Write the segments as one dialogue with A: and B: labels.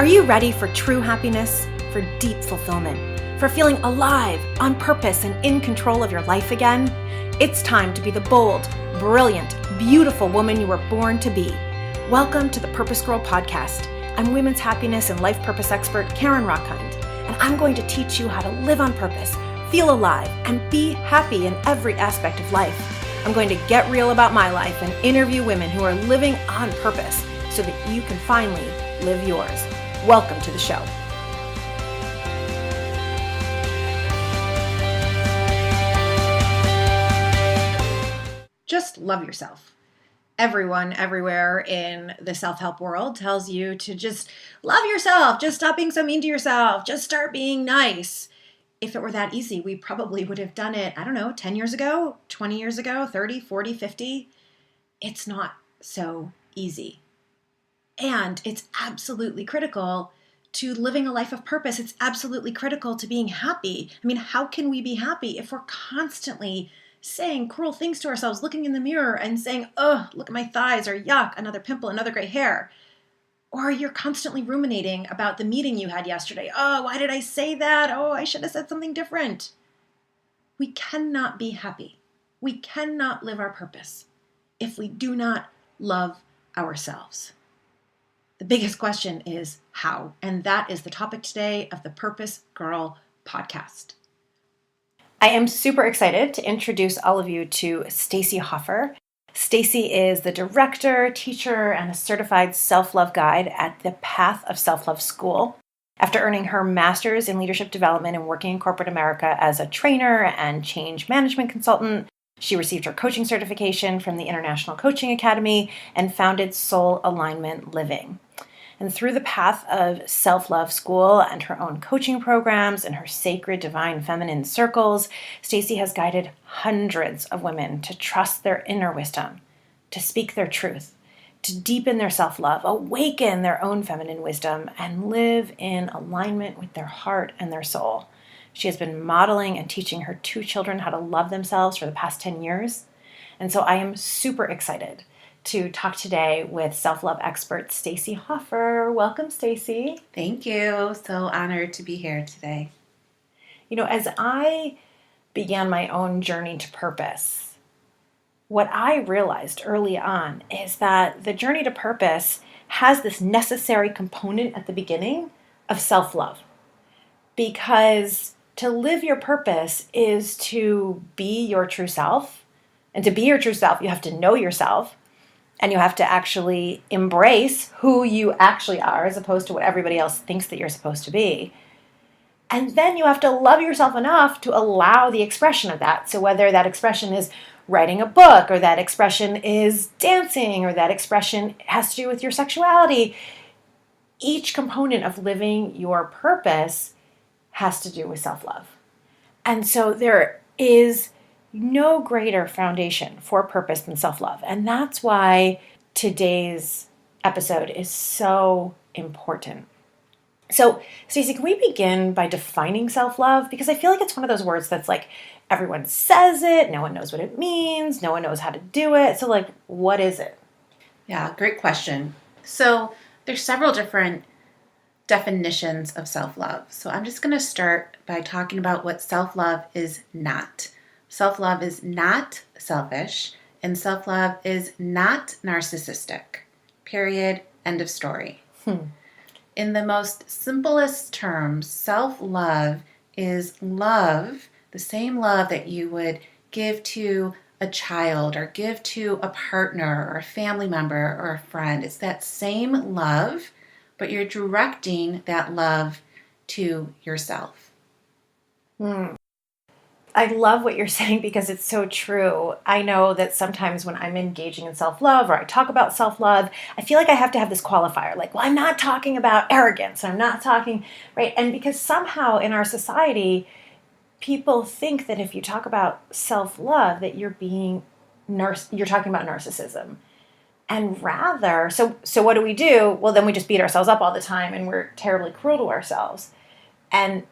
A: Are you ready for true happiness, for deep fulfillment, for feeling alive, on purpose, and in control of your life again? It's time to be the bold, brilliant, beautiful woman you were born to be. Welcome to the PurposeGirl podcast. I'm women's happiness and life purpose expert Karen Rockhind, and I'm going to teach you how to live on purpose, feel alive, and be happy in every aspect of life. I'm going to get real about my life and interview women who are living on purpose so that you can finally live yours. Welcome to the show. Just love yourself. Everyone, everywhere in the self-help world tells you to just love yourself. Just stop being so mean to yourself. Just start being nice. If it were that easy, we probably would have done it, 10 years ago, 20 years ago, 30, 40, 50. It's not so easy. And it's absolutely critical to living a life of purpose. It's absolutely critical to being happy. How can we be happy if we're constantly saying cruel things to ourselves, looking in the mirror and saying, oh, look at my thighs, or yuck, another pimple, another gray hair? Or you're constantly ruminating about the meeting you had yesterday. Oh, why did I say that? Oh, I should have said something different. We cannot be happy. We cannot live our purpose if we do not love ourselves. The biggest question is how, and that is the topic today of the PurposeGirl podcast. I am super excited to introduce all of you to Stacey Hoffer. Stacey is the director, teacher, and a certified self-love guide at the Path of Self-Love School. After earning her master's in leadership development and working in corporate America as a trainer and change management consultant, she received her coaching certification from the International Coaching Academy and founded Soul Alignment Living. And through the Path of Self-Love School and her own coaching programs and her sacred divine feminine circles, Stacey has guided hundreds of women to trust their inner wisdom, to speak their truth, to deepen their self-love, awaken their own feminine wisdom, and live in alignment with their heart and their soul. She has been modeling and teaching her 2 children how to love themselves for the past 10 years. And so I am super excited to talk today with self-love expert Stacey Hoffer. Welcome, Stacey.
B: Thank you. So honored to be here today.
A: As I began my own journey to purpose, what I realized early on is that the journey to purpose has this necessary component at the beginning of self-love. Because to live your purpose is to be your true self. And to be your true self, you have to know yourself. And you have to actually embrace who you actually are as opposed to what everybody else thinks that you're supposed to be. And then you have to love yourself enough to allow the expression of that. So whether that expression is writing a book, or that expression is dancing, or that expression has to do with your sexuality, each component of living your purpose has to do with self-love. And so there is no greater foundation for purpose than self-love. And that's why today's episode is so important. So, Stacey, can we begin by defining self-love? Because I feel like it's one of those words that's like, everyone says it, no one knows what it means, no one knows how to do it. So what is it?
B: Yeah, great question. So there's several different definitions of self-love. So I'm just going to start by talking about what self-love is not. Self-love is not selfish, and self-love is not narcissistic. Period. End of story. In the most simplest terms, self-love is love, the same love that you would give to a child or give to a partner or a family member or a friend. It's that same love, but you're directing that love to yourself.
A: I love what you're saying because it's so true. I know that sometimes when I'm engaging in self-love or I talk about self-love, I feel like I have to have this qualifier. I'm not talking about arrogance. I'm not talking, right? And because somehow in our society, people think that if you talk about self-love, that you're talking about narcissism. And rather, so what do? Well, then we just beat ourselves up all the time and we're terribly cruel to ourselves. And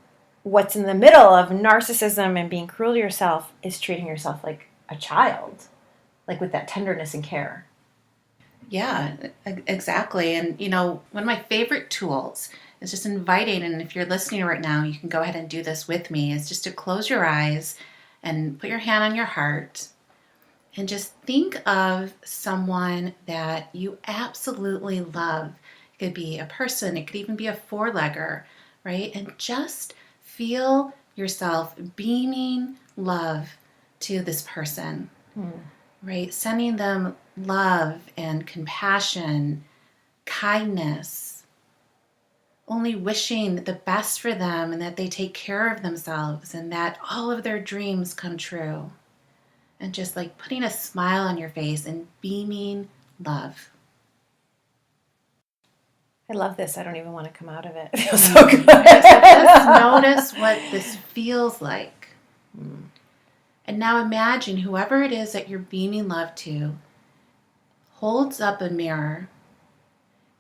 A: what's in the middle of narcissism and being cruel to yourself is treating yourself like a child, with that tenderness and care.
B: Yeah, exactly. And, one of my favorite tools is just inviting, and if you're listening right now, you can go ahead and do this with me, is just to close your eyes and put your hand on your heart and just think of someone that you absolutely love. It could be a person, it could even be a four-legger, right? And just feel yourself beaming love to this person, right? Sending them love and compassion, kindness, only wishing the best for them and that they take care of themselves and that all of their dreams come true. And just like putting a smile on your face and beaming love.
A: I love this. I don't even want to come out of it. It feels so good.
B: Just notice what this feels like. And now imagine whoever it is that you're beaming love to holds up a mirror,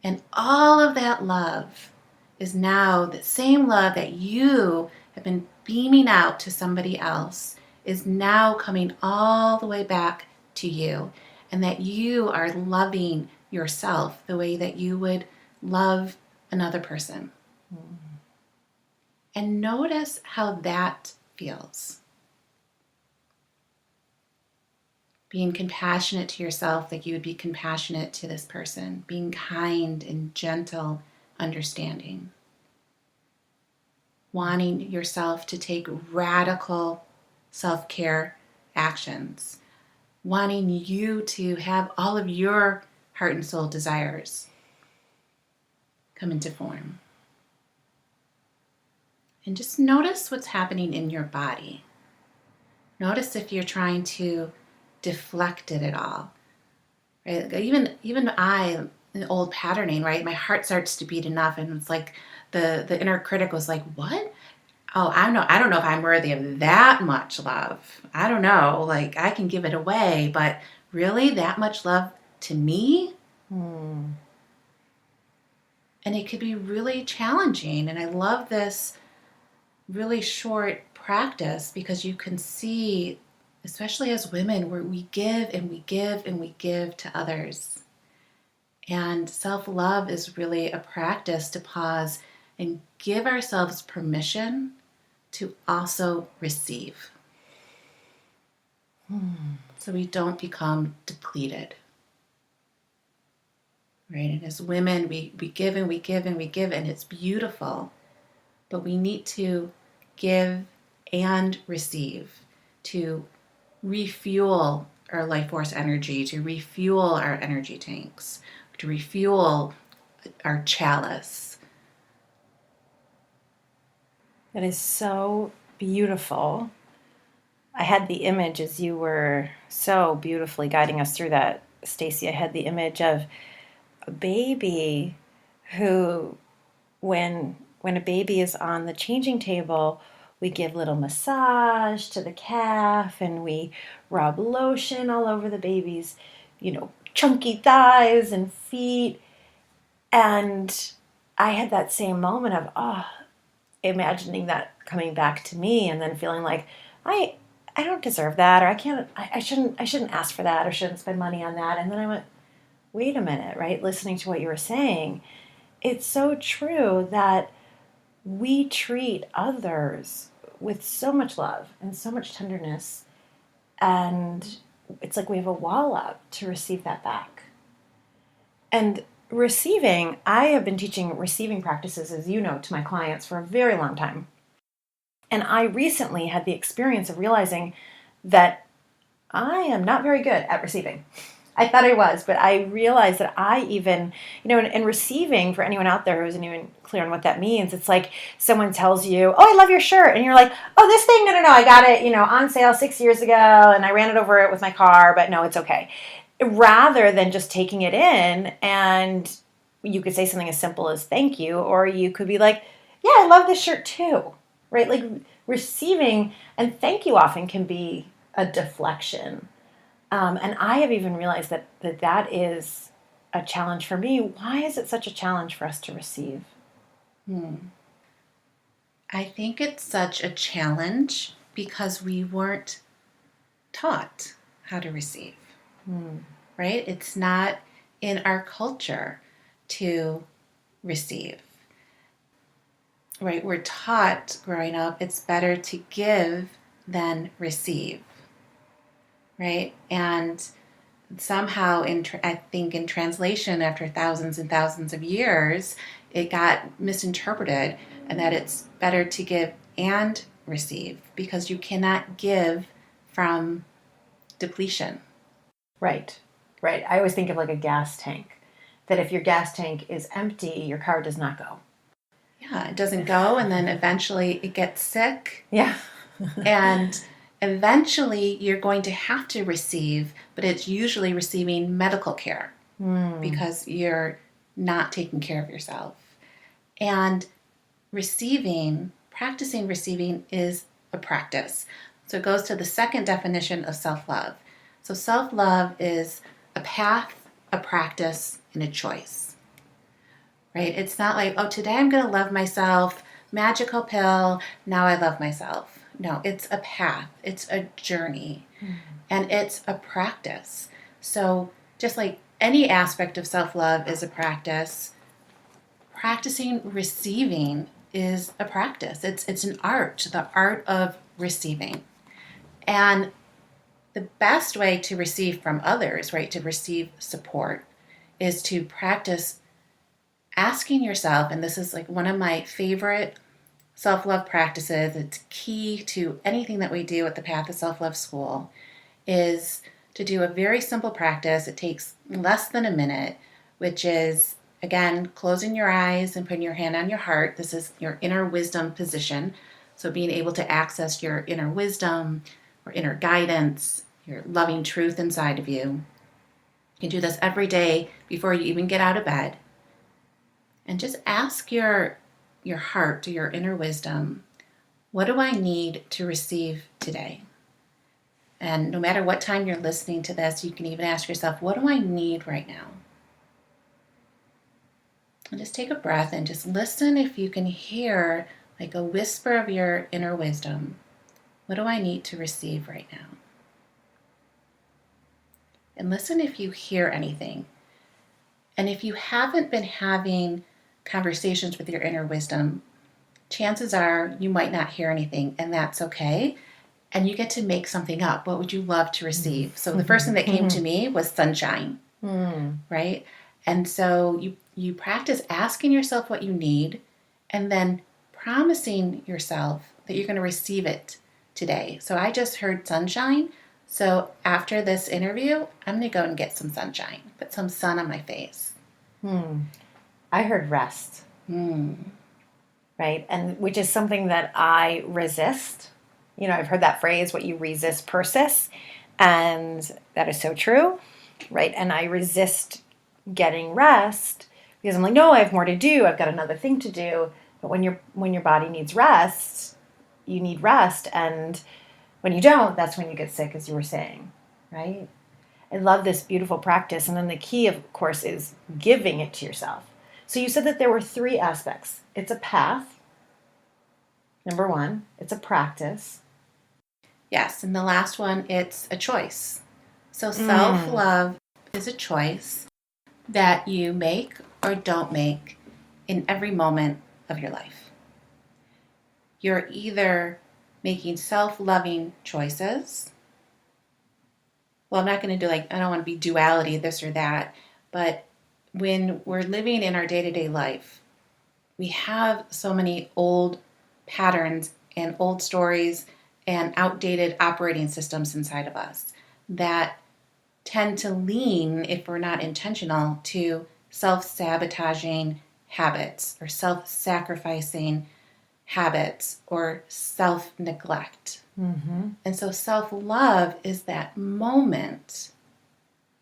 B: and all of that love is now the same love that you have been beaming out to somebody else is now coming all the way back to you, and that you are loving yourself the way that you would love another person. And notice how that feels. Being compassionate to yourself like you would be compassionate to this person. Being kind and gentle, understanding. Wanting yourself to take radical self-care actions. Wanting you to have all of your heart and soul desires come into form. And just notice what's happening in your body. Notice if you're trying to deflect it at all. Right? Even in old patterning, right? My heart starts to beat enough, and it's like the inner critic was like, "What? Oh, I don't know if I'm worthy of that much love. I don't know. Like I can give it away, but really that much love to me?" And it could be really challenging. And I love this really short practice because you can see, especially as women, where we give and we give and we give to others. And self-love is really a practice to pause and give ourselves permission to also receive. So we don't become depleted. Right? And as women, we give and we give and we give, and it's beautiful. But we need to give and receive to refuel our life force energy, to refuel our energy tanks, to refuel our chalice.
A: That is so beautiful. I had the image as you were so beautifully guiding us through that, Stacey. I had the image of a baby who, when a baby is on the changing table, we give little massage to the calf and we rub lotion all over the baby's, chunky thighs and feet. And I had that same moment of, imagining that coming back to me and then feeling like I don't deserve that, or I shouldn't ask for that, or shouldn't spend money on that. And then I went, wait a minute, right? Listening to what you were saying, it's so true that we treat others with so much love and so much tenderness, and it's like we have a wall up to receive that back. And receiving, I have been teaching receiving practices, as you know, to my clients for a very long time. And I recently had the experience of realizing that I am not very good at receiving. I thought I was, but I realized that I even, in receiving, for anyone out there who isn't even clear on what that means, it's like someone tells you, oh, I love your shirt. And you're like, oh, this thing, no, I got it, on sale 6 years ago and I ran it over it with my car, but no, it's okay. Rather than just taking it in, and you could say something as simple as thank you, or you could be like, yeah, I love this shirt too, right? Like receiving and thank you often can be a deflection. And I have even realized that is a challenge for me. Why is it such a challenge for us to receive?
B: I think it's such a challenge because we weren't taught how to receive, right? It's not in our culture to receive. Right? We're taught growing up it's better to give than receive. Right? And somehow, I think in translation, after thousands and thousands of years, it got misinterpreted, and that it's better to give and receive because you cannot give from depletion.
A: Right. Right. I always think of like a gas tank, that if your gas tank is empty, your car does not go.
B: Yeah, it doesn't go, and then eventually it gets sick.
A: Yeah.
B: And eventually you're going to have to receive, but it's usually receiving medical care because you're not taking care of yourself. And practicing receiving is a practice. So it goes to the second definition of self-love. So self-love is a path, a practice, and a choice. Right? It's not like, oh, today I'm going to love myself, magical pill, now I love myself. No, it's a path, it's a journey, and it's a practice. So just like any aspect of self-love is a practice, practicing receiving is a practice. It's an art, the art of receiving. And the best way to receive from others, right, to receive support, is to practice asking yourself, and this is like one of my favorite self-love practices, it's key to anything that we do at the Path of Self-Love School, is to do a very simple practice. It takes less than a minute, which is, again, closing your eyes and putting your hand on your heart. This is your inner wisdom position. So being able to access your inner wisdom or inner guidance, your loving truth inside of you. You can do this every day before you even get out of bed. And just ask your heart, your inner wisdom, what do I need to receive today? And no matter what time you're listening to this, you can even ask yourself, what do I need right now? And just take a breath and just listen if you can hear like a whisper of your inner wisdom. What do I need to receive right now? And listen if you hear anything. And if you haven't been having conversations with your inner wisdom, chances are you might not hear anything, and that's okay. And you get to make something up. What would you love to receive? So the first thing that came to me was sunshine, right? And so you practice asking yourself what you need and then promising yourself that you're going to receive it today. So I just heard sunshine. So after this interview, I'm going to go and get some sunshine, put some sun on my face.
A: I heard rest. Right? And which is something that I resist. You know, I've heard that phrase, what you resist persists. And that is so true. Right? And I resist getting rest because I'm like, no, I have more to do. I've got another thing to do. But when your body needs rest, you need rest. And when you don't, that's when you get sick, as you were saying. Right? I love this beautiful practice. And then the key, of course, is giving it to yourself. So you said that there were 3 aspects. It's a path. Number 1, it's a practice.
B: Yes, and the last one, it's a choice. So self-love is a choice that you make or don't make in every moment of your life. You're either making self-loving choices. Well, I'm not going to do I don't want to be duality, this or that, but when we're living in our day-to-day life, we have so many old patterns and old stories and outdated operating systems inside of us that tend to lean, if we're not intentional, to self-sabotaging habits or self-sacrificing habits or self-neglect. And so self-love is that moment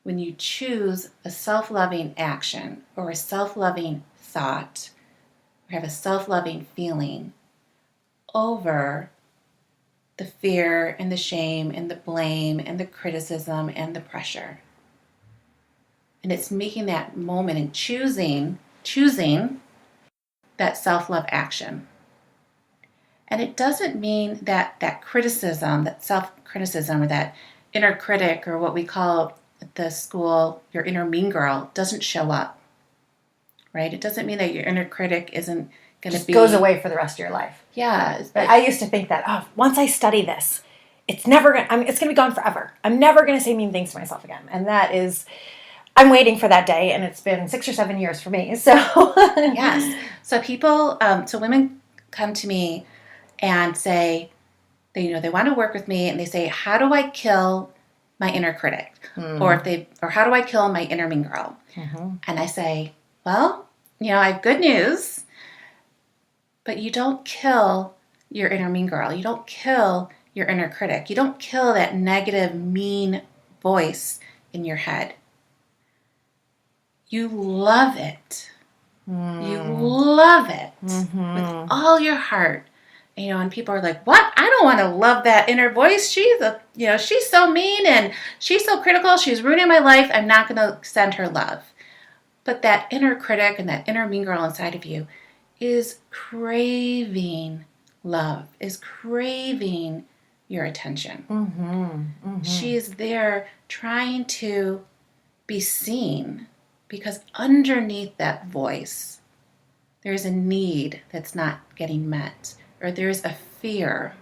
B: when you choose a self-loving action or a self-loving thought or have a self-loving feeling over the fear and the shame and the blame and the criticism and the pressure. And it's making that moment and choosing that self-love action. And it doesn't mean that criticism, that self-criticism or that inner critic or what we call at the school, your inner mean girl doesn't show up, right? It doesn't mean that your inner critic isn't going to be...
A: goes away for the rest of your life.
B: Yeah.
A: But I used to think that, once I study this, it's going to be gone forever. I'm never going to say mean things to myself again. And that is, I'm waiting for that day, and it's been 6 or 7 years for me. So
B: yes. So women come to me and say, they want to work with me, and they say, how do I kill my inner critic? Or how do I kill my inner mean girl? Mm-hmm. And I say, well, I have good news, but you don't kill your inner mean girl. You don't kill your inner critic. You don't kill that negative, mean voice in your head. You love it. You love it with all your heart. And people are like, what? I don't want to love that inner voice. She's so mean and she's so critical. She's ruining my life. I'm not going to send her love. But that inner critic and that inner mean girl inside of you is craving love, is craving your attention. She is there trying to be seen, because underneath that voice, there's a need that's not getting met, or there's a fear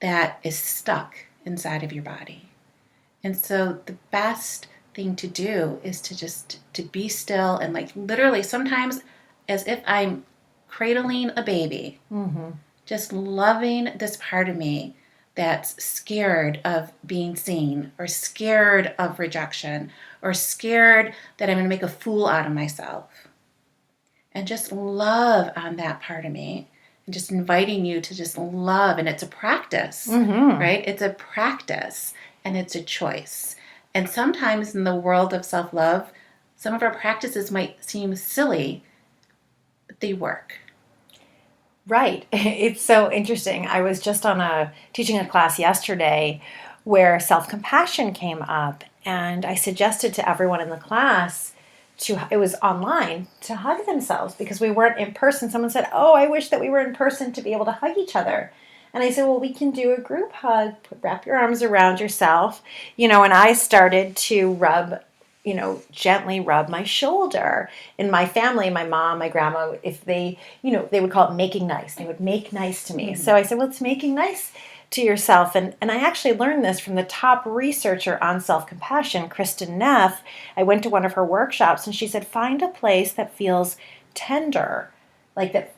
B: that is stuck inside of your body. And so the best thing to do is to be still, and literally sometimes as if I'm cradling a baby, just loving this part of me that's scared of being seen, or scared of rejection, or scared that I'm going to make a fool out of myself. And just love on that part of me, and just inviting you to just love. And it's a practice, right? It's a practice, and it's a choice. And sometimes in the world of self-love, some of our practices might seem silly, but they work.
A: Right. It's so interesting. I was just teaching a class yesterday where self-compassion came up, and I suggested to everyone in the class it was online, to hug themselves, because we weren't in person. Someone said, I wish that we were in person to be able to hug each other. And I said, well, we can do a group hug, wrap your arms around yourself, and I started to gently rub my shoulder. In my family, my mom, my grandma, if they would call it making nice. They would make nice to me. So I said, well, it's making nice to yourself. And I actually learned this from the top researcher on self-compassion, Kristen Neff. I went to one of her workshops, and she said, find a place that feels tender, like that.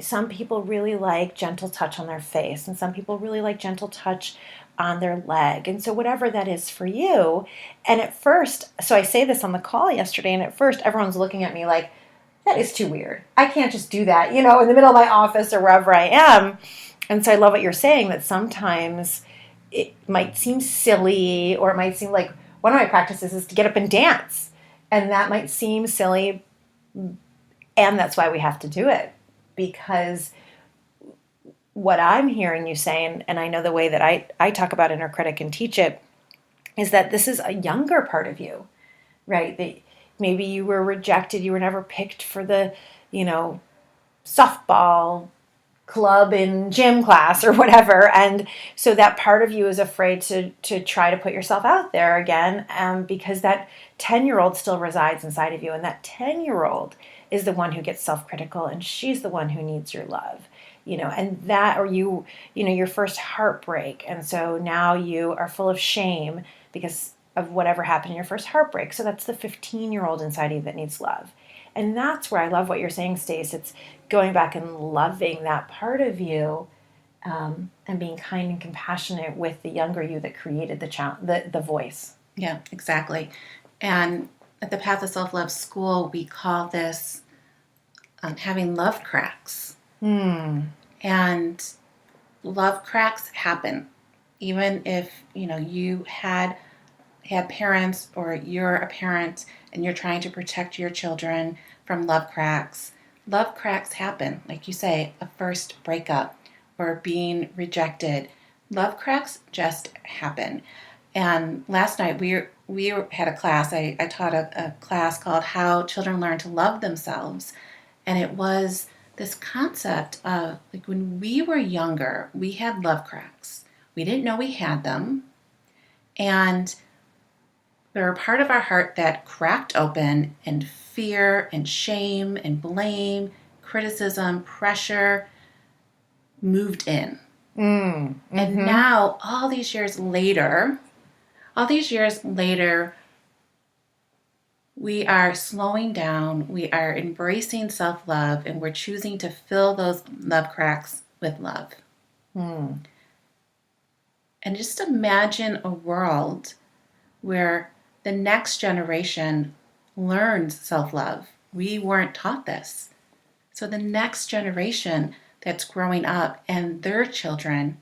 A: Some people really like gentle touch on their face, and some people really like gentle touch on their leg. And so whatever that is for you. And at first, so I say this on the call yesterday, and at first everyone's looking at me like, that is too weird. I can't just do that, in the middle of my office or wherever I am. And so I love what you're saying, that sometimes it might seem silly, or it might seem like one of my practices is to get up and dance. And that might seem silly, and that's why we have to do it. Because what I'm hearing you say, and I know the way that I talk about inner critic and teach it, is that this is a younger part of you, right? That maybe you were rejected, you were never picked for the, softball club in gym class or whatever. And so that part of you is afraid to try to put yourself out there again, because that 10-year-old still resides inside of you. And that 10-year-old is the one who gets self-critical, and she's the one who needs your love, and that, or your first heartbreak. And so now you are full of shame because of whatever happened in your first heartbreak. So that's the 15-year-old inside of you that needs love. And that's where I love what you're saying, Stace. It's going back and loving that part of you, and being kind and compassionate with the younger you that created the voice.
B: Yeah, exactly. And at the Path of Self-Love School, we call this having love cracks. And love cracks happen. Even if, you had parents, or you're a parent and you're trying to protect your children from love cracks. Love cracks happen. Like you say, a first breakup or being rejected. Love cracks just happen. And last night we had a class. I taught a class called How Children Learn to Love Themselves. And it was this concept of, when we were younger, we had love cracks. We didn't know we had them. And they're a part of our heart that cracked open, and fear and shame and blame, criticism, pressure moved in. And now, all these years later, we are slowing down, we are embracing self-love, and we're choosing to fill those love cracks with love. And just imagine a world where the next generation learns self-love. We weren't taught this. So the next generation that's growing up and their children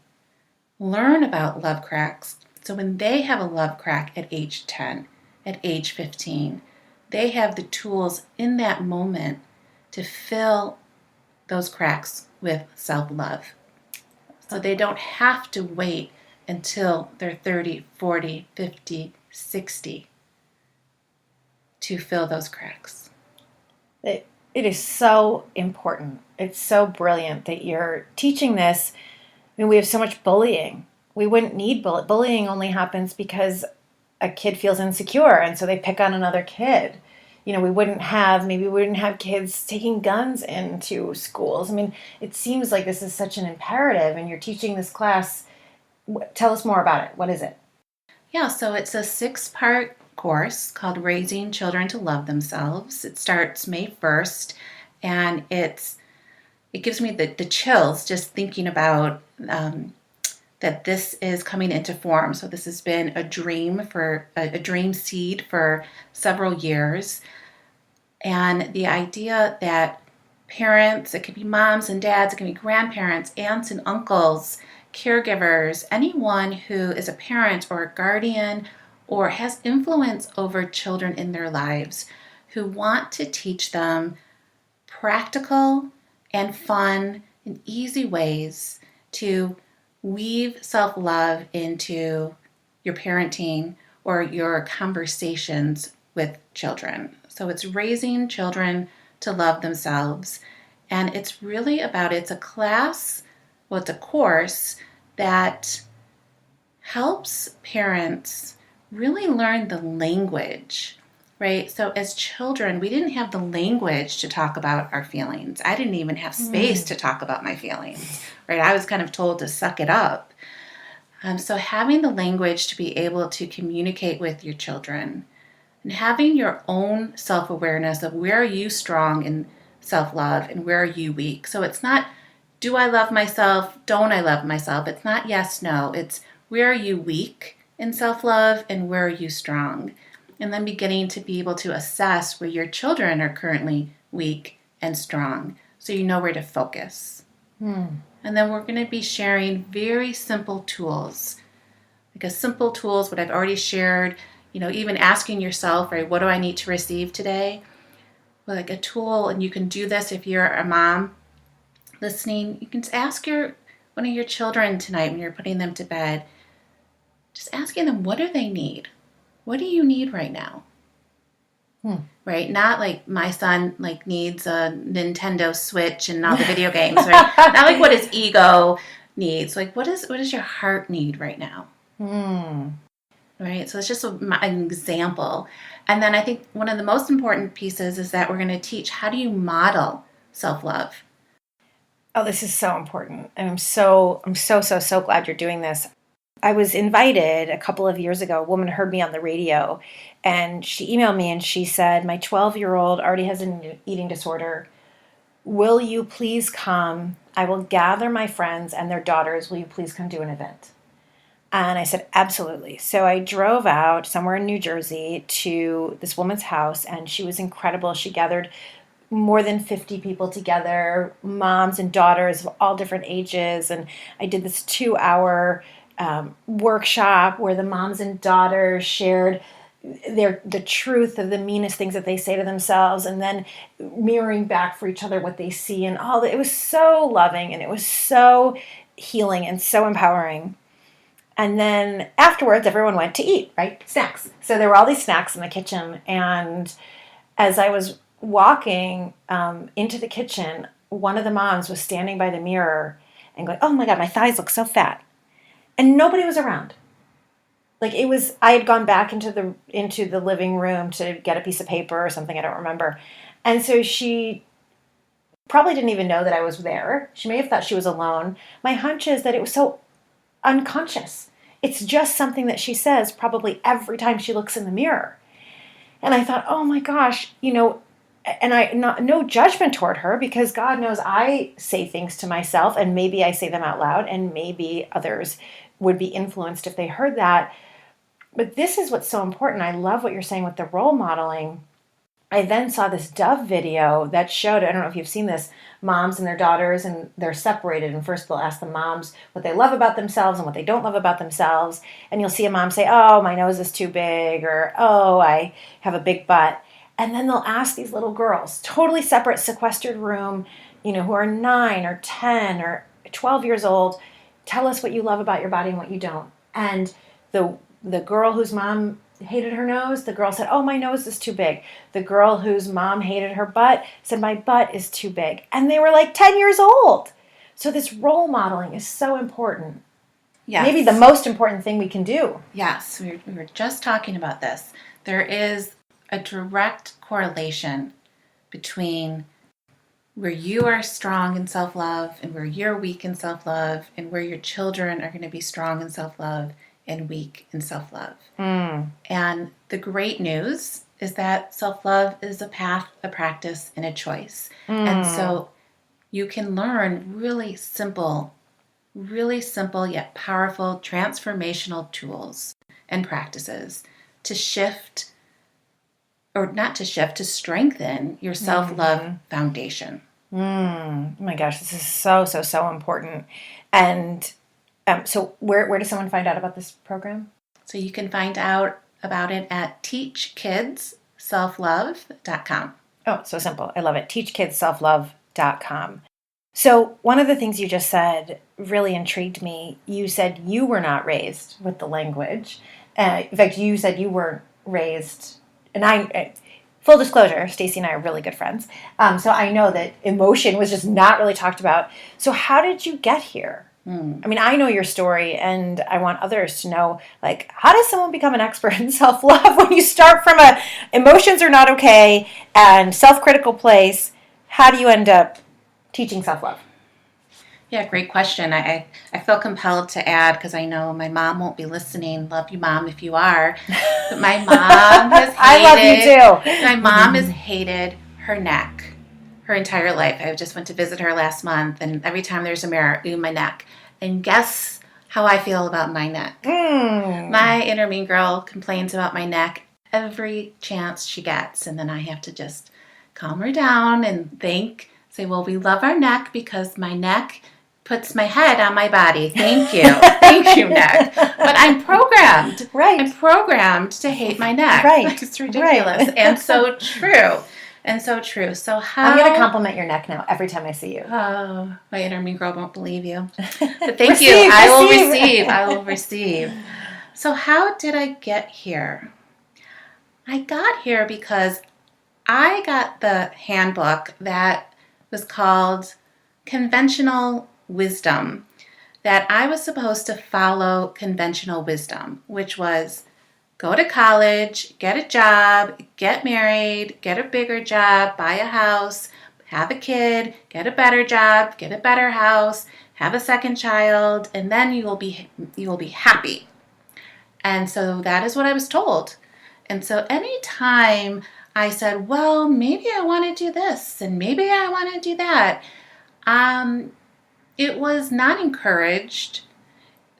B: learn about love cracks. So when they have a love crack at age 10, at age 15, they have the tools in that moment to fill those cracks with self-love. So they don't have to wait until they're 30, 40, 50, 60 to fill those cracks.
A: It is so important. It's so brilliant that you're teaching this. I mean, we have so much bullying. We wouldn't need bullying only happens because a kid feels insecure and so they pick on another kid. We wouldn't have kids taking guns into schools. I mean, it seems like this is such an imperative, and you're teaching this class. Tell us more about it. What is it?
B: Yeah, so it's a 6-part course called Raising Children to Love Themselves. It starts May 1st, and it gives me the chills just thinking about that this is coming into form. So this has been a dream seed for several years. And the idea that parents, it could be moms and dads, it can be grandparents, aunts and uncles, caregivers, anyone who is a parent or a guardian or has influence over children in their lives, who want to teach them practical and fun and easy ways to weave self-love into your parenting or your conversations with children. So it's raising children to love themselves. And it's really it's a class, it's a course that helps parents really learn the language, right? So as children, we didn't have the language to talk about our feelings. I didn't even have space to talk about my feelings, right? I was kind of told to suck it up. So having the language to be able to communicate with your children and having your own self-awareness of where are you strong in self-love and where are you weak. So it's not, do I love myself? Don't I love myself? It's not yes, no. It's where are you weak in self-love and where are you strong? And then beginning to be able to assess where your children are currently weak and strong so you know where to focus. And then we're going to be sharing very simple tools. Simple tools, what I've already shared, even asking yourself, right, what do I need to receive today? Well, like a tool, and you can do this if you're a mom listening. You can just ask one of your children tonight when you're putting them to bed, just asking them, what do they need? What do you need right now? Right? Not like my son needs a Nintendo Switch and all the video games, right? Not like what his ego needs. Like what does your heart need right now? Right? So it's just an example. And then I think one of the most important pieces is that we're going to teach how do you model self-love.
A: Oh, this is so important. And I'm so glad you're doing this. I was invited a couple of years ago. A woman heard me on the radio, and she emailed me and she said, my 12-year-old already has an eating disorder. Will you please come? I will gather my friends and their daughters. Will you please come do an event? And I said, absolutely. So I drove out somewhere in New Jersey to this woman's house, and she was incredible. She gathered more than 50 people together, moms and daughters of all different ages. And I did this 2-hour workshop where the moms and daughters shared the truth of the meanest things that they say to themselves, and then mirroring back for each other what they see, and all that. It was so loving, and it was so healing and so empowering. And then afterwards, everyone went to eat, right? Snacks. So there were all these snacks in the kitchen, and as I was walking into the kitchen, one of the moms was standing by the mirror and going, oh my God, my thighs look so fat. And nobody was around. like it was, I had gone back into the living room to get a piece of paper or something, I don't remember. And so she probably didn't even know that I was there. She may have thought she was alone. My hunch is that it was so unconscious. It's just something that she says probably every time she looks in the mirror. And I thought, oh my gosh, and no judgment toward her, because God knows I say things to myself and maybe I say them out loud and maybe others would be influenced if they heard that. But this is what's so important. I love what you're saying with the role modeling. I then saw this Dove video that showed, I don't know if you've seen this, moms and their daughters, and they're separated. And first they'll ask the moms what they love about themselves and what they don't love about themselves. And you'll see a mom say, oh, my nose is too big, or oh, I have a big butt. And then they'll ask these little girls, totally separate, sequestered room, who are 9 or 10 or 12 years old, tell us what you love about your body and what you don't. And the girl whose mom hated her nose, the girl said, oh, my nose is too big. The girl whose mom hated her butt said, my butt is too big. And they were like 10 years old. So this role modeling is so important.
B: Yes.
A: Maybe the most important thing we can do.
B: Yes, we were just talking about this. There is a direct correlation between where you are strong in self-love and where you're weak in self-love, and where your children are going to be strong in self-love and weak in self-love. And the great news is that self-love is a path, a practice, and a choice. And so you can learn really simple yet powerful transformational tools and practices to shift, or not to shift, to strengthen your self-love foundation.
A: Oh my gosh, this is so, so, so important. And so where does someone find out about this program?
B: So you can find out about it at teachkidsselflove.com.
A: Oh, so simple. I love it. teachkidsselflove.com. So one of the things you just said really intrigued me. You said you were not raised with the language. In fact, you said you weren't raised, and full disclosure, Stacey and I are really good friends. So I know that emotion was just not really talked about. So how did you get here? I mean, I know your story, and I want others to know, like, how does someone become an expert in self-love when you start from emotions are not okay and self-critical place? How do you end up teaching self-love?
B: Yeah, great question. I feel compelled to add, because I know my mom won't be listening. Love you, Mom, if you are. But my mom has hated...
A: I love you, too.
B: My mom has hated her neck her entire life. I just went to visit her last month, and every time there's a mirror, ooh, my neck. And guess how I feel about my neck. My inner mean girl complains about my neck every chance she gets, and then I have to just calm her down and say, well, we love our neck because my neck puts my head on my body. Thank you. Thank you, neck. But I'm programmed.
A: Right.
B: I'm programmed to hate my neck.
A: Right.
B: It's ridiculous.
A: Right.
B: And so true. And so true. So how...
A: I'm going to compliment your neck now every time I see you.
B: Oh, my inner mean girl won't believe you. But thank you. I will receive. I will receive. So how did I get here? I got here because I got the handbook that was called Conventional Wisdom, that I was supposed to follow conventional wisdom, which was go to college, get a job, get married, get a bigger job, buy a house, have a kid, get a better job, get a better house, have a second child, and then you will be happy. And so that is what I was told. And so anytime I said, well, maybe I want to do this and maybe I want to do that, it was not encouraged.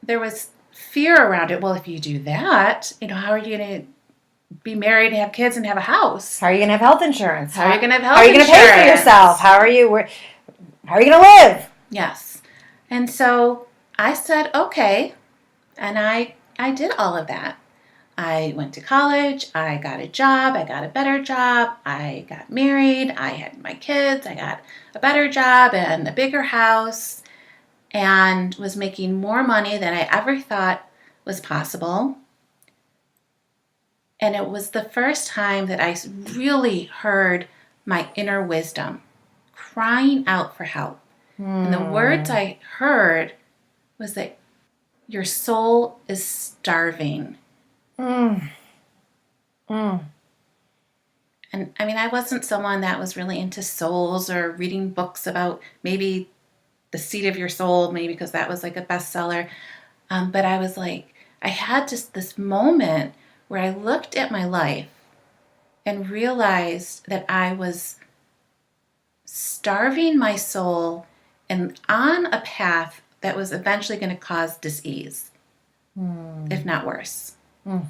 B: There was fear around it. Well, if you do that, how are you going to be married, have kids, and have a house?
A: How are you going to have health insurance?
B: How are you going to have health
A: insurance? How are you going to pay for yourself? How are you going to live?
B: Yes. And so I said, okay. And I did all of that. I went to college, I got a job, I got a better job, I got married, I had my kids, I got a better job and a bigger house, and was making more money than I ever thought was possible. And it was the first time that I really heard my inner wisdom crying out for help. And the words I heard was that your soul is starving
A: Mm. Mm.
B: And I mean, I wasn't someone that was really into souls or reading books about maybe the seat of your soul, maybe because that was like a bestseller. But I was like, I had just this moment where I looked at my life and realized that I was starving my soul and on a path that was eventually going to cause disease, if not worse.
A: Mm.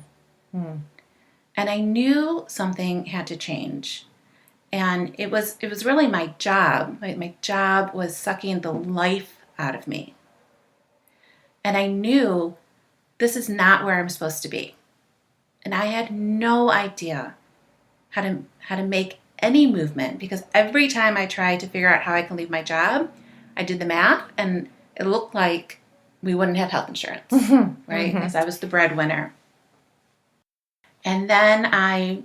A: Mm.
B: And I knew something had to change. And it was really my job. My job was sucking the life out of me. And I knew this is not where I'm supposed to be. And I had no idea how to make any movement, because every time I tried to figure out how I can leave my job, I did the math and it looked like we wouldn't have health insurance, right? Because I was the breadwinner. And then I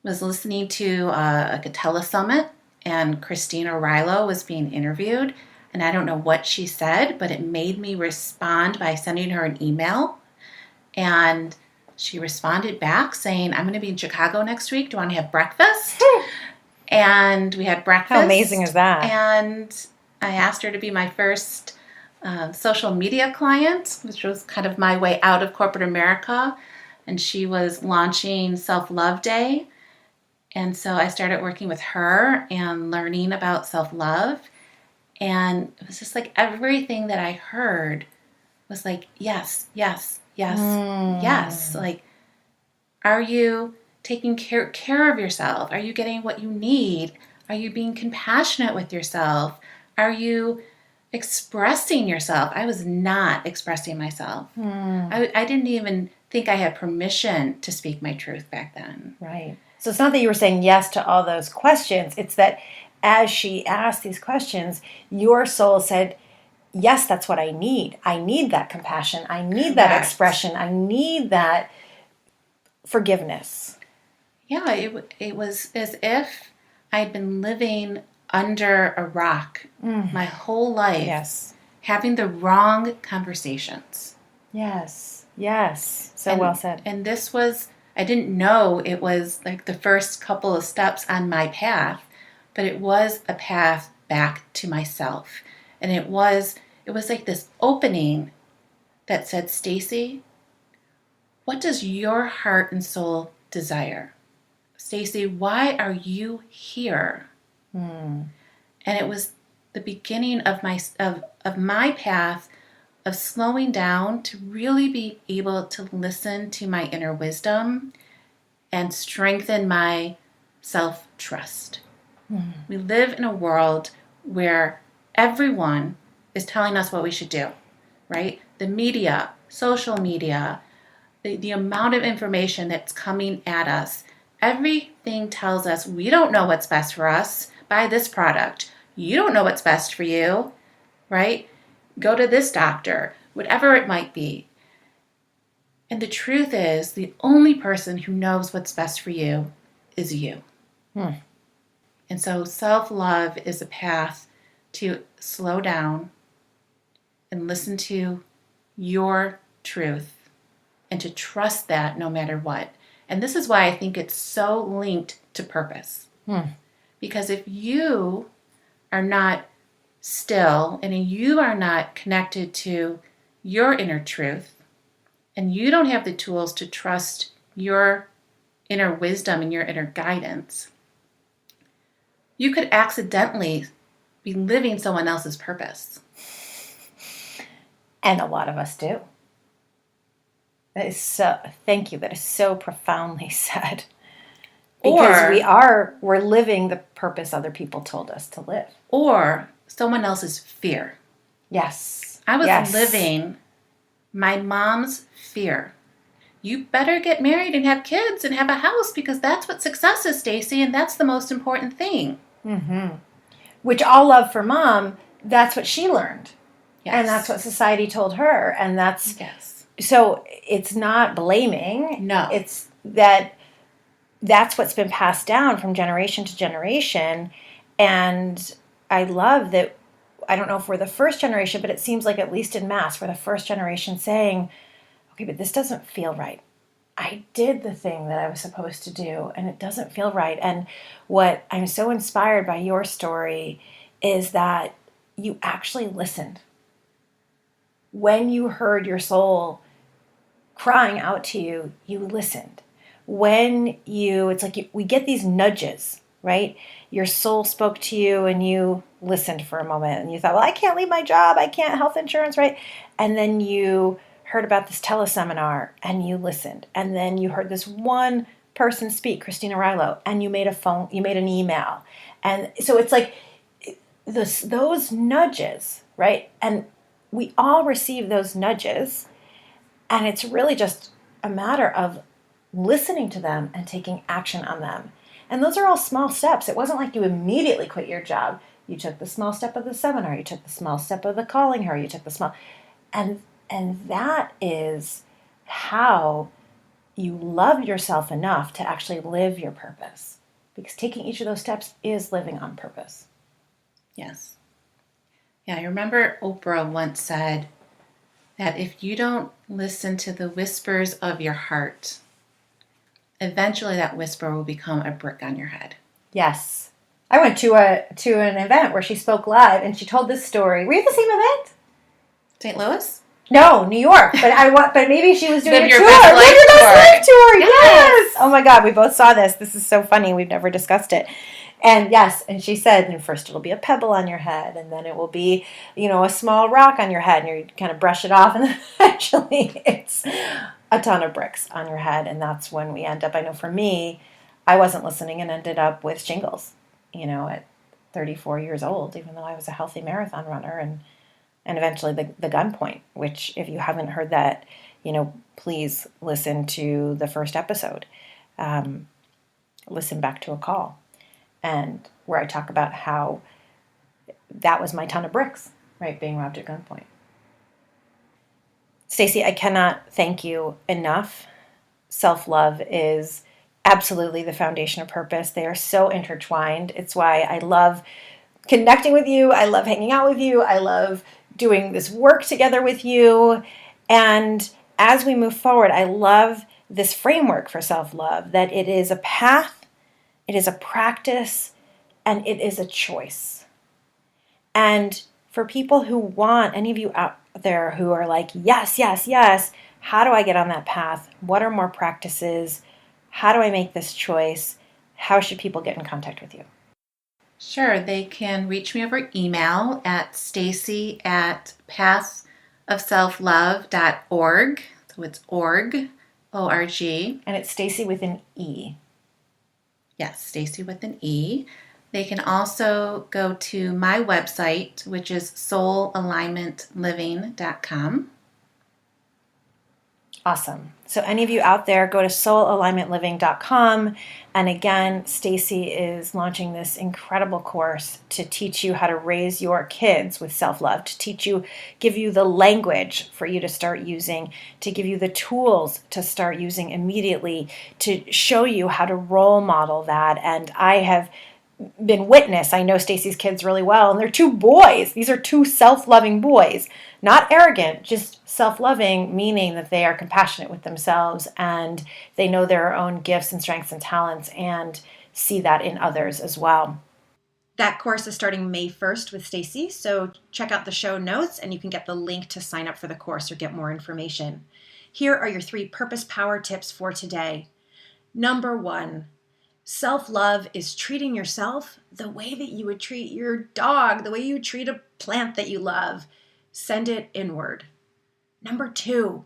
B: was listening to like a telesummit, and Christina Rilo was being interviewed. And I don't know what she said, but it made me respond by sending her an email. And she responded back saying, I'm going to be in Chicago next week. Do you want to have breakfast? And we had breakfast.
A: How amazing is that?
B: And I asked her to be my first social media client, which was kind of my way out of corporate America. And she was launching Self-Love Day. And so I started working with her and learning about self-love. And it was just like everything that I heard was like, yes, yes, yes, yes. Like, are you taking care of yourself? Are you getting what you need? Are you being compassionate with yourself? Are you expressing yourself? I was not expressing myself. I didn't even think I had permission to speak my truth back then.
A: Right. So it's not that you were saying yes to all those questions. It's that as she asked these questions, your soul said, yes, that's what I need. I need that compassion. I need that expression. I need that forgiveness.
B: Yeah, it was as if I'd been living under a rock my whole life.
A: Yes.
B: Having the wrong conversations.
A: Yes. Yes. So well said.
B: And this was, I didn't know it was like the first couple of steps on my path, but it was a path back to myself. And it was like this opening that said, Stacey, what does your heart and soul desire? Stacey, why are you here? And it was the beginning of my path of slowing down to really be able to listen to my inner wisdom and strengthen my self-trust. We live in a world where everyone is telling us what we should do, right? The media, social media, the amount of information that's coming at us, everything tells us we don't know what's best for us. Buy this product. You don't know what's best for you, right? Go to this doctor, whatever it might be. And the truth is, the only person who knows what's best for you is you. And so self-love is a path to slow down and listen to your truth and to trust that no matter what. And this is why I think it's so linked to purpose. Because if you are not still and you are not connected to your inner truth and you don't have the tools to trust your inner wisdom and your inner guidance, you could accidentally be living someone else's purpose.
A: And a lot of us do. That is so, thank you. That is so profoundly said. Because we're living the purpose other people told us to live.
B: Or someone else's fear.
A: Yes.
B: I was living my mom's fear. You better get married and have kids and have a house because that's what success is, Stacey, and that's the most important thing.
A: Which all love for mom, that's what she learned.
B: Yes.
A: And that's what society told her. And that's, so it's not blaming.
B: No.
A: It's that's what's been passed down from generation to generation. And I love that, I don't know if we're the first generation, but it seems like at least in mass, we're the first generation saying, okay, but this doesn't feel right. I did the thing that I was supposed to do and it doesn't feel right. And what I'm so inspired by your story is that you actually listened. When you heard your soul crying out to you, you listened. It's like we get these nudges, right? Your soul spoke to you and you listened for a moment and you thought, well, I can't leave my job. I can't health insurance, right? And then you heard about this teleseminar and you listened. And then you heard this one person speak, Christina Rilo, and you made an email. And so it's like those nudges, right? And we all receive those nudges. And it's really just a matter of listening to them and taking action on them. And those are all small steps. It wasn't like you immediately quit your job. You took the small step of the seminar. You took the small step of the calling her. You took the small... And that is how you love yourself enough to actually live your purpose. Because taking each of those steps is living on purpose.
B: Yes. Yeah, I remember Oprah once said that if you don't listen to the whispers of your heart, eventually that whisper will become a brick on your head.
A: Yes. I went to an event where she spoke live and she told this story. Were you at the same event?
B: St. Louis?
A: No, New York. But maybe she was doing
B: Live
A: a
B: Your
A: tour.
B: Best
A: Live Your Best
B: Life
A: Life tour.
B: Yes.
A: Yes. Oh my God, we both saw this. This is so funny. We've never discussed it. And yes, and she said, and first it'll be a pebble on your head, and then it will be, a small rock on your head, and you kind of brush it off, and then eventually it's a ton of bricks on your head, and that's when we end up. I know for me, I wasn't listening and ended up with shingles, at 34 years old, even though I was a healthy marathon runner, and eventually the gun point, which if you haven't heard that, please listen to the first episode. Listen back to a call. And where I talk about how that was my ton of bricks, right, being robbed at gunpoint. Stacey, I cannot thank you enough. Self-love is absolutely the foundation of purpose. They are so intertwined. It's why I love connecting with you. I love hanging out with you. I love doing this work together with you. And as we move forward, I love this framework for self-love, that it is a path, it is a practice, and it is a choice. And for people who want, any of you out there who are like, yes, yes, yes, how do I get on that path? What are more practices? How do I make this choice? How should people get in contact with you?
B: Sure, they can reach me over email at stacy@pathofselflove.org. So it's org, O-R-G.
A: And it's Stacey with an E.
B: Yes, Stacey with an E. They can also go to my website, which is soulalignmentliving.com.
A: Awesome. So any of you out there, go to soulalignmentliving.com. And again, Stacey is launching this incredible course to teach you how to raise your kids with self-love, to give you the language for you to start using, to give you the tools to start using immediately, to show you how to role model that. And I have been witness. I know Stacey's kids really well, and they're two boys. These are two self-loving boys, not arrogant, just self-loving, meaning that they are compassionate with themselves and they know their own gifts and strengths and talents and see that in others as well. That course is starting May 1st with Stacey, so check out the show notes and you can get the link to sign up for the course or get more information. Here are your 3 purpose power tips for today. Number 1, self-love is treating yourself the way that you would treat your dog, the way you treat a plant that you love. Send it inward. Number 2,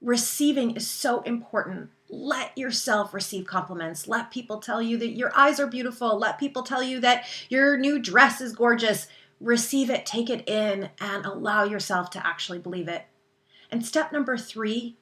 A: receiving is so important. Let yourself receive compliments. Let people tell you that your eyes are beautiful. Let people tell you that your new dress is gorgeous. Receive it, take it in, and allow yourself to actually believe it. And step number 3,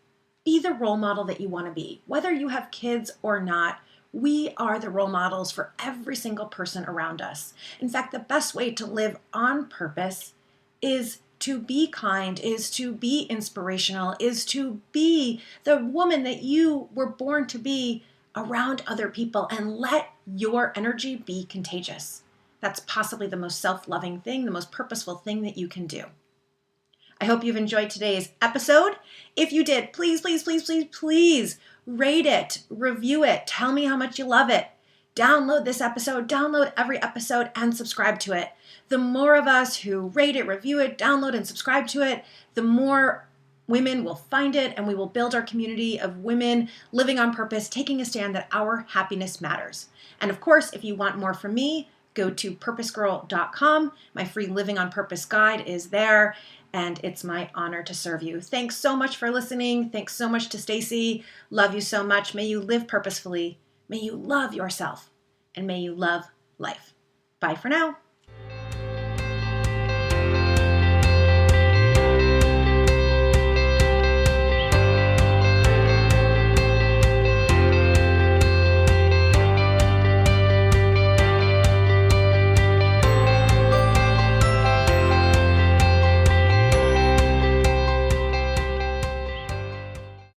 A: be the role model that you want to be. Whether you have kids or not, we are the role models for every single person around us. In fact, the best way to live on purpose is to be kind, is to be inspirational, is to be the woman that you were born to be around other people, and let your energy be contagious. That's possibly the most self-loving thing, the most purposeful thing that you can do. I hope you've enjoyed today's episode. If you did, please, please, please, please, please rate it, review it, tell me how much you love it. Download this episode, download every episode, and subscribe to it. The more of us who rate it, review it, download, and subscribe to it, the more women will find it, and we will build our community of women living on purpose, taking a stand that our happiness matters. And of course, if you want more from me, go to PurposeGirl.com. My free Living on Purpose guide is there, and it's my honor to serve you. Thanks so much for listening. Thanks so much to Stacey. Love you so much. May you live purposefully. May you love yourself, and may you love life. Bye for now.